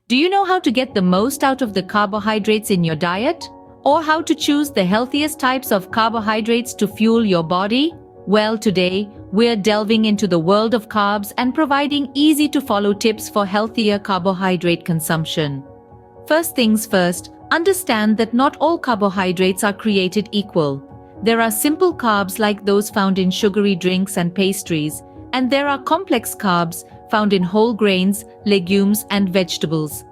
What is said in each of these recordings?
Do you know how to get the most out of the carbohydrates in your diet? Or how to choose the healthiest types of carbohydrates to fuel your body? Well, today, we're delving into the world of carbs and providing easy-to-follow tips for healthier carbohydrate consumption. First things first, understand that not all carbohydrates are created equal. There are simple carbs like those found in sugary drinks and pastries, and there are complex carbs found in whole grains, legumes, and vegetables.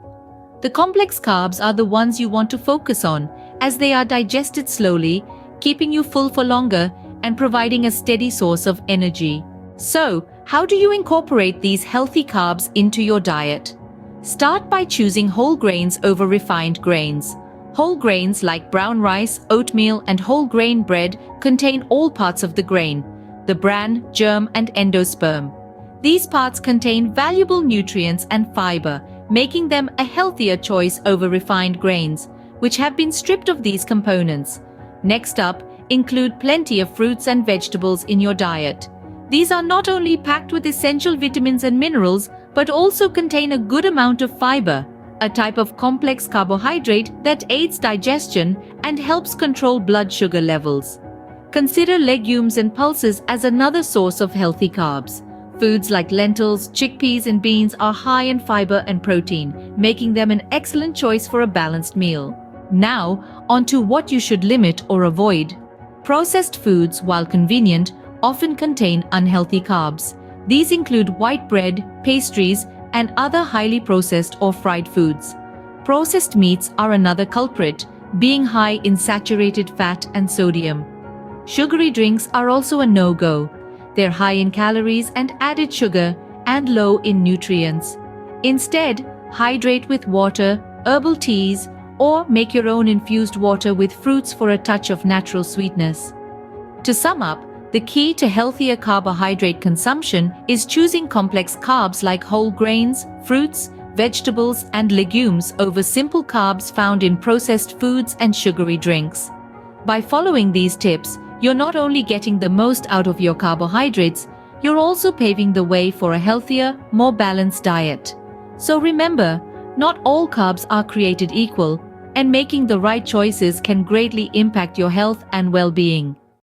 The complex carbs are the ones you want to focus on, as they are digested slowly, keeping you full for longer, and providing a steady source of energy. So, how do you incorporate these healthy carbs into your diet? Start by choosing whole grains over refined grains. Whole grains like brown rice, oatmeal, and whole grain bread contain all parts of the grain: the bran, germ, and endosperm. These parts contain valuable nutrients and fiber, making them a healthier choice over refined grains, which have been stripped of these components. Next up, include plenty of fruits and vegetables in your diet. These are not only packed with essential vitamins and minerals, but also contain a good amount of fiber, a type of complex carbohydrate that aids digestion and helps control blood sugar levels. Consider legumes and pulses as another source of healthy carbs. Foods like lentils, chickpeas, and beans are high in fiber and protein, making them an excellent choice for a balanced meal. Now, onto what you should limit or avoid. Processed foods, while convenient, often contain unhealthy carbs. These include white bread, pastries, and other highly processed or fried foods. Processed meats are another culprit, being high in saturated fat and sodium. Sugary drinks are also a no-go. They're high in calories and added sugar, and low in nutrients. Instead, hydrate with water, herbal teas, or make your own infused water with fruits for a touch of natural sweetness. To sum up, the key to healthier carbohydrate consumption is choosing complex carbs like whole grains, fruits, vegetables, and legumes over simple carbs found in processed foods and sugary drinks. By following these tips, you're not only getting the most out of your carbohydrates, you're also paving the way for a healthier, more balanced diet. So remember, not all carbs are created equal, and making the right choices can greatly impact your health and well-being.